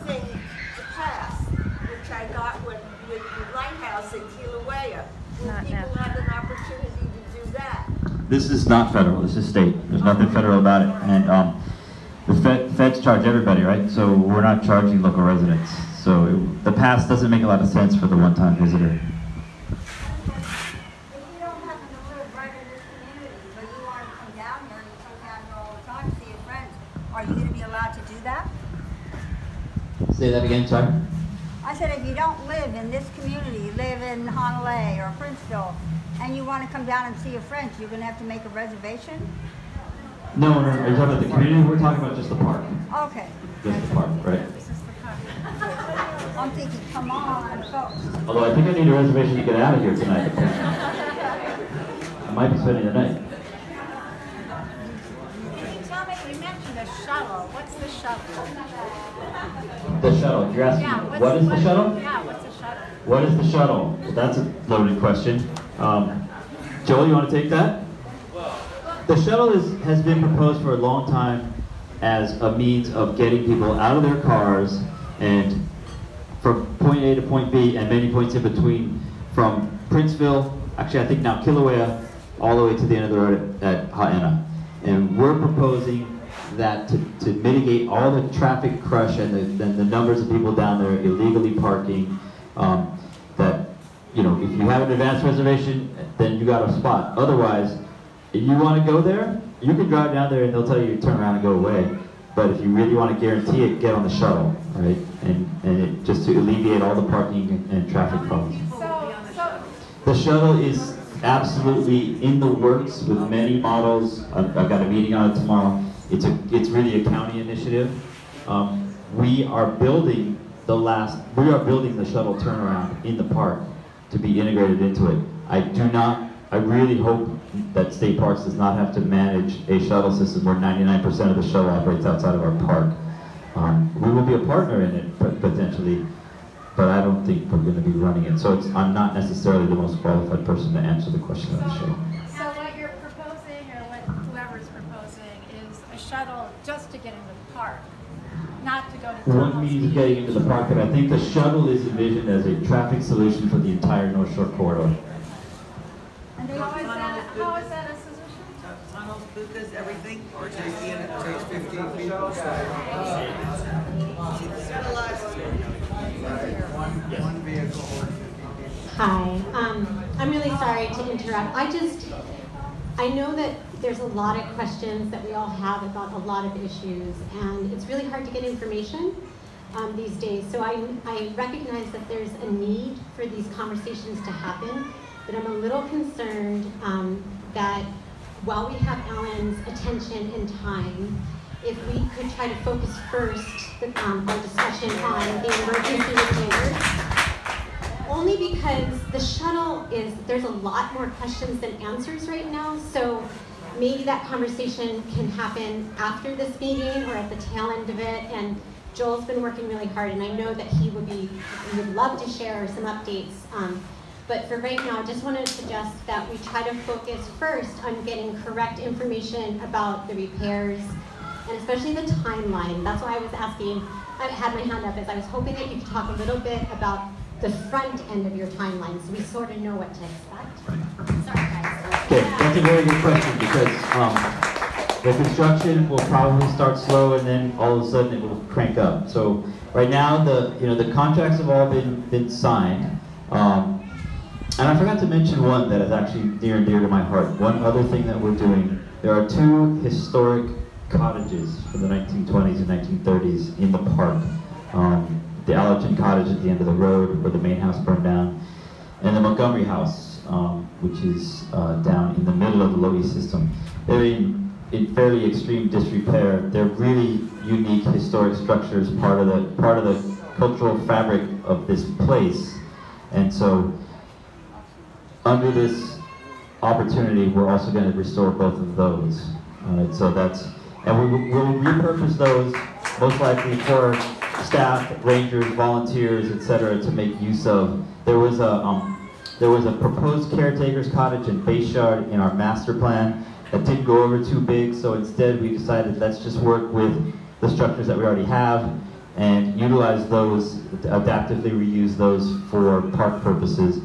thing to pass, which I got with the lighthouse in Kilauea. Will people have an opportunity to do that? This is not federal. This is state. There's nothing federal about it. And the feds charge everybody, right? So we're not charging local residents. So the pass doesn't make a lot of sense for the one-time visitor. If you don't happen to live right in this community, but you want to come down here and you come down here all the time to see your friends, are you going to be allowed to do that? Say that again, sorry? I said if you don't live in this community, you live in Honolulu or Princeville, and you want to come down and see your friends, you're going to have to make a reservation? No, are you talking about the community? We're talking about just the park. Okay. Just the park, right? I'm thinking, come on, folks. Although I think I need a reservation to get out of here tonight. I might be spending the night. Can you tell me, you mentioned a shuttle. What's the shuttle? The shuttle. You're asking, Yeah, what is the shuttle? Yeah, what's a shuttle? What is the shuttle? Well, that's a loaded question. Joel, you want to take that? The shuttle has been proposed for a long time as a means of getting people out of their cars and from point A to point B and many points in between, from Princeville, actually I think now Kilauea, all the way to the end of the road at Haena. And we're proposing that to mitigate all the traffic crush and the numbers of people down there illegally parking, that, if you have an advance reservation, then you got a spot. Otherwise, if you want to go there, you can drive down there and they'll tell you to turn around and go away. But if you really want to guarantee it, get on the shuttle, right? And just to alleviate all the parking and traffic problems. The shuttle is absolutely in the works with many models. I've got a meeting on it tomorrow. It's really a county initiative. We are building the shuttle turnaround in the park to be integrated into it. I really hope that State Parks does not have to manage a shuttle system where 99% of the shuttle operates outside of our park. We will be a partner in it potentially, but I don't think we're going to be running it. So I'm not necessarily the most qualified person to answer the question on the show. So what you're proposing, or what whoever's proposing, is a shuttle just to get into the park, not to go to One means of getting into the park, but I think the shuttle is envisioned as a traffic solution for the entire North Shore corridor. And how is that a solution? Tunnels, bukas, everything? Or takes 15 people. One vehicle. Hi, I'm really sorry to interrupt. I know that there's a lot of questions that we all have about a lot of issues, and it's really hard to get information these days. So I recognize that there's a need for these conversations to happen, but I'm a little concerned that while we have Alan's attention and time, if we could try to focus first our discussion on the emergency repairs. Only because the shuttle there's a lot more questions than answers right now, so maybe that conversation can happen after this meeting or at the tail end of it, and Joel's been working really hard, and I know that he would love to share some updates, but for right now, I just want to suggest that we try to focus first on getting correct information about the repairs, and especially the timeline. That's why I was asking, I had my hand up, as I was hoping that you could talk a little bit about the front end of your timeline, so we sort of know what to expect. Sorry, guys. Okay, that's a very good question, because the construction will probably start slow and then all of a sudden it will crank up. So right now the contracts have all been signed, and I forgot to mention one that is actually near and dear to my heart. One other thing that we're doing: there are two historic cottages from the 1920s and 1930s in the park. The Allerton Cottage at the end of the road where the main house burned down, and the Montgomery House, which is down in the middle of the Loie system. They're in fairly extreme disrepair. They're really unique historic structures, part of the cultural fabric of this place. And so, under this opportunity, we're also going to restore both of those. And we'll repurpose those most likely for staff, rangers, volunteers, etc., to make use of. There was a proposed caretaker's cottage in Bayshard in our master plan that didn't go over too big, so instead we decided let's just work with the structures that we already have and utilize those, adaptively reuse those for park purposes.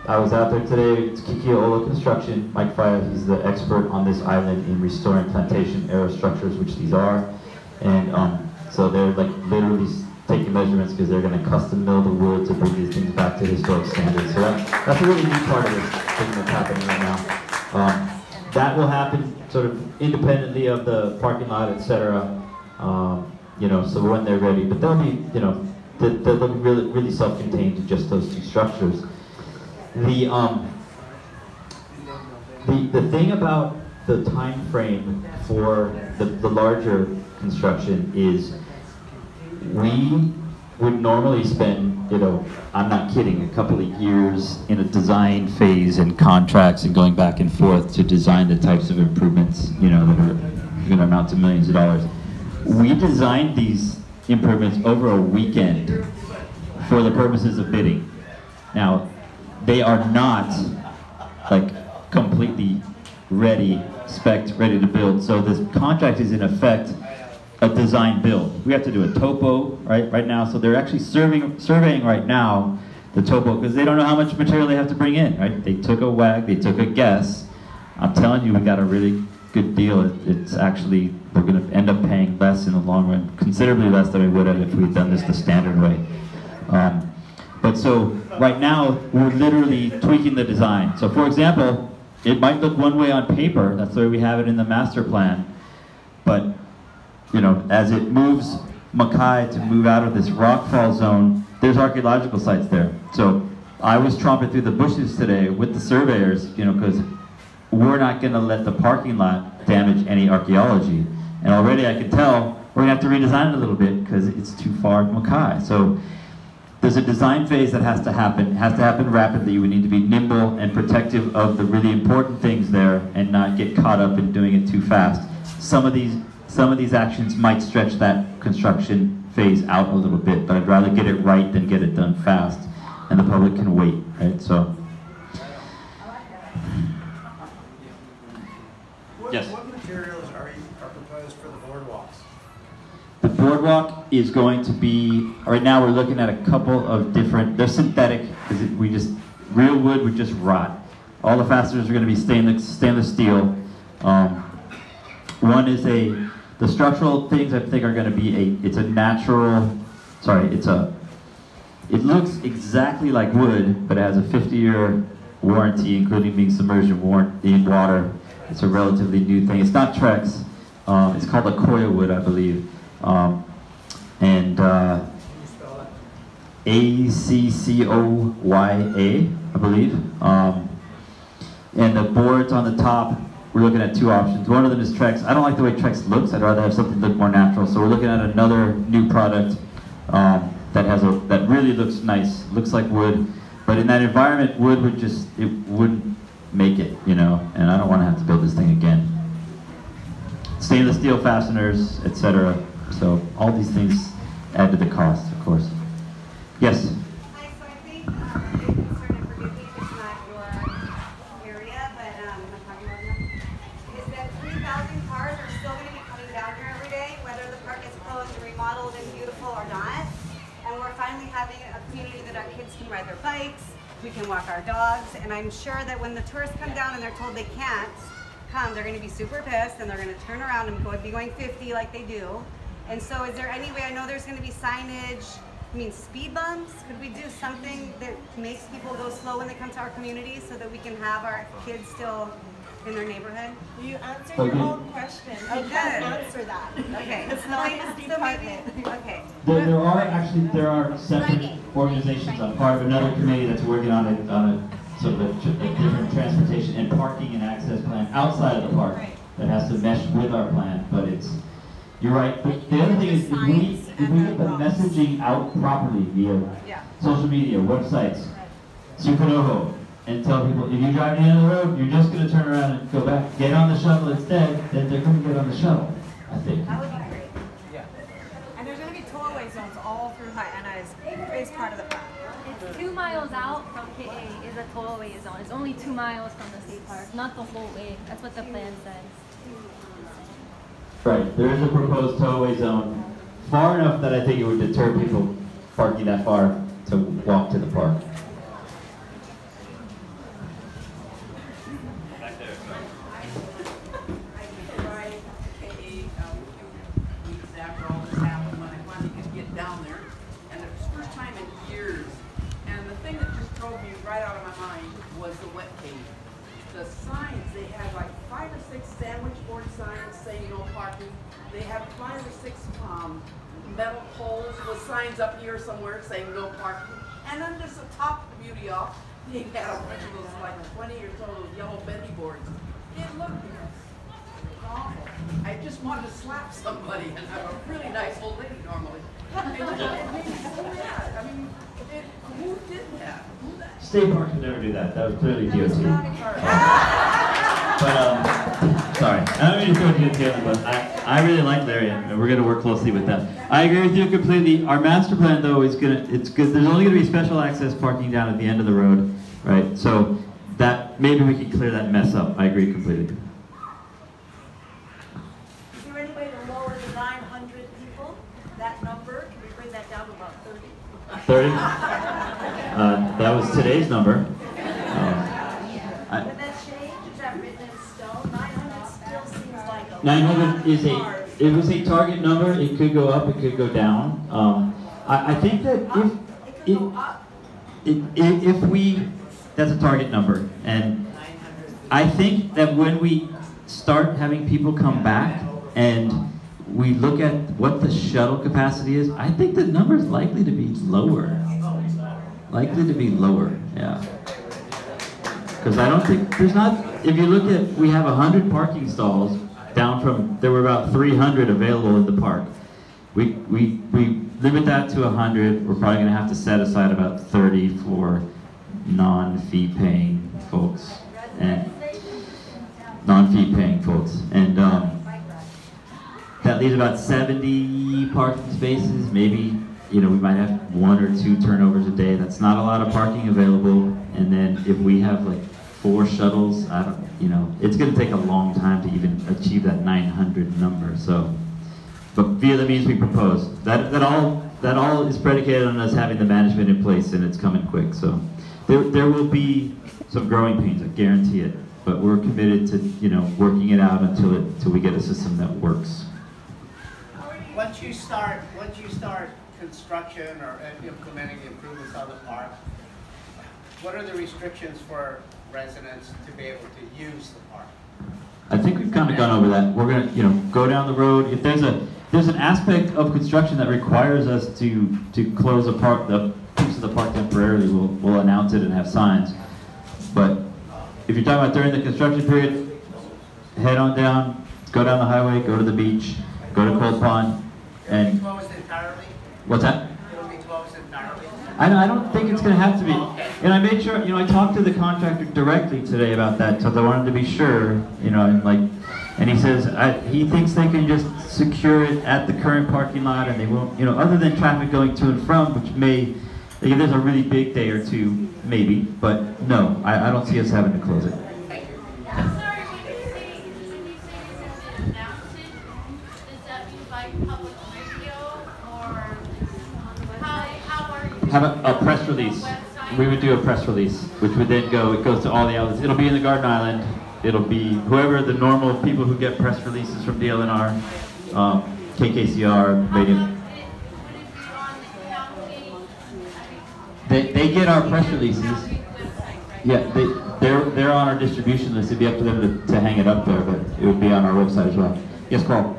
I was out there today. It's Kikio'ola Construction. Mike Faya, he's the expert on this island in restoring plantation era structures, which these are, and so they're like literally taking measurements because they're going to custom mill the wood to bring these things back to historic standards. So that's a really neat part of this thing that's happening right now. That will happen sort of independently of the parking lot, etc. So when they're ready, but they'll be, they'll be really self-contained to just those two structures. The thing about the time frame for the larger construction is we would normally spend, I'm not kidding, a couple of years in a design phase and contracts and going back and forth to design the types of improvements, that are going to amount to millions of dollars. We designed these improvements over a weekend for the purposes of bidding. Now, they are not completely ready, spec'd, ready to build. So this contract is in effect a design build. We have to do a topo right now. So they're actually surveying right now the topo because they don't know how much material they have to bring in. Right? They took a wag, they took a guess. I'm telling you, we got a really good deal. It's actually, we're going to end up paying less in the long run, considerably less than we would have if we had done this the standard way. But so right now we're literally tweaking the design. So for example, it might look one way on paper. That's the way we have it in the master plan. But as it moves Mackay to move out of this rockfall zone, there's archaeological sites there. So I was tromping through the bushes today with the surveyors, because we're not going to let the parking lot damage any archaeology. And already I can tell we're going to have to redesign it a little bit because it's too far from Mackay. So there's a design phase that has to happen. It has to happen rapidly. We need to be nimble and protective of the really important things there and not get caught up in doing it too fast. Some of these actions might stretch that construction phase out a little bit, but I'd rather get it right than get it done fast, and the public can wait, right? So. Yes. What materials are proposed for the boardwalks? The boardwalk is going to be, right now we're looking at a couple of different, they're synthetic, because real wood would just rot. All the fasteners are going to be stainless steel. One is the structural things I think are going to be it's a It looks exactly like wood, but it has a 50-year warranty, including being submerged in water. It's a relatively new thing. It's not Trex. It's called a Koya wood, I believe. ACCOYA, I believe. And the boards on the top, we're looking at two options. One of them is Trex. I don't like the way Trex looks. I'd rather have something look more natural. So we're looking at another new product that really looks nice. Looks like wood, but in that environment, wood wouldn't make it, you know. And I don't want to have to build this thing again. Stainless steel fasteners, etc. So all these things add to the cost, of course. Yes. Hi, so I think a big concern, and forgive me if it's not your area, but I'm talking about now, is that 3,000 cars are still going to be coming down here every day, whether the park is closed and remodeled and beautiful or not. And we're finally having a community that our kids can ride their bikes, we can walk our dogs, and I'm sure that when the tourists come down and they're told they can't come, they're going to be super pissed and they're going to turn around and be going 50 like they do. And so is there any way, I know there's going to be signage, I mean, speed bumps? Could we do something that makes people go slow when they come to our community so that we can have our kids still in their neighborhood? You answered your own question. You can't answer that. Okay. It's not his department. Okay. There are separate organizations. I'm part of another committee that's working on a sort of a different transportation and parking and access plan outside of the park that has to mesh with our plan, but you're right. But the other thing is, if we get the messaging out properly via social media, websites, Supernova, and tell people, if you drive to the end of the road, you're just going to turn around and go back, get on the shuttle instead, then they're going to get on the shuttle, I think. That would be great. Yeah. And there's going to be tollway zones all through Haena is part of the plan. It's 2 miles out from KA is a tollway zone. It's only 2 miles from the state park, not the whole way. That's what the plan says. Right, there is a proposed tollway zone far enough that I think it would deter people parking that far to walk to the park. Back there. Weeks after all this happened, when I finally could get down there, and it was the first time in years. And the thing that just drove me right out of my mind was the wet cave. The signs, they had like 5 or 6 sandwich board signs saying no parking. They had 5 or 6 metal poles with signs up here somewhere saying no parking. And then just to top the beauty off, they had a bunch of those like 20 or so yellow bendy boards. It looked awful. I just wanted to slap somebody, and I'm a really nice old lady normally. It made me so mad. I mean, who did that? State Park would never do that. That was clearly DOT. But, sorry. I don't mean to throw DOT on, but I really like Larry, and we're going to work closely with them. I agree with you completely. Our master plan, though, is it's good. There's only going to be special access parking down at the end of the road, right? So that maybe we can clear that mess up. I agree completely. Is there any way to lower the 900 people, that number? Can we bring that down to about 30? 30? That was today's number. Would that change? Is that written in stone? 900 still seems like a 900 it was a target number. It could go up, it could go down. I think that if we, that's a target number. And I think that when we start having people come back and we look at what the shuttle capacity is, I think the number is likely to be lower. Likely to be lower, yeah. Because I don't think, if you look at, we have 100 parking stalls down from, there were about 300 available in the park. We limit that to 100, we're probably gonna have to set aside about 30 for non-fee paying folks. And non-fee paying folks. And that leaves about 70 parking spaces, maybe, we might have 1 or 2 turnovers a day. That's not a lot of parking available. And then if we have like 4 shuttles, it's gonna take a long time to even achieve that 900 number. So, but via the means we propose, that all is predicated on us having the management in place, and it's coming quick. So there will be some growing pains, I guarantee it. But we're committed to working it out until we get a system that works. Once you start construction or implementing the improvements on the park, what are the restrictions for residents to be able to use the park? I think we've kind of gone over that. We're gonna, go down the road. If there's an aspect of construction that requires us to close the piece of the park temporarily, we'll announce it and have signs. But if you're talking about during the construction period, head on down, go down the highway, go to the beach, go to Cold Pond, It'll be closed entirely? What's that? It'll be closed entirely? I don't think it's going to have to be. And I made sure, I talked to the contractor directly today about that, because I wanted to be sure, and he says he thinks they can just secure it at the current parking lot, and they won't, other than traffic going to and from, which may, if there's a really big day or two, maybe, but no, I don't see us having to close it. I'm sorry, when you say this is an announcement, does that mean by public radio, or how are you? Have a press release. We would do a press release, which would then it goes to all the outlets. It'll be in the Garden Island. It'll be whoever the normal people who get press releases from DLNR, KKCR, radio. They get our press releases. Yeah, they're on our distribution list. It'd be up to them to hang it up there, but it would be on our website as well. Yes, Carl.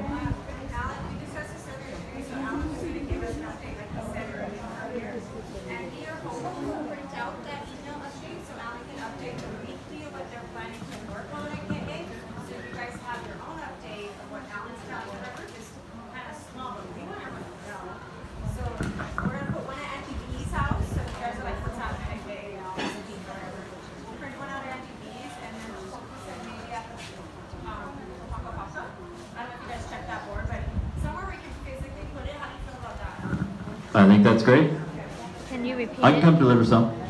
I think that's great. Can you repeat I can it? come deliver some.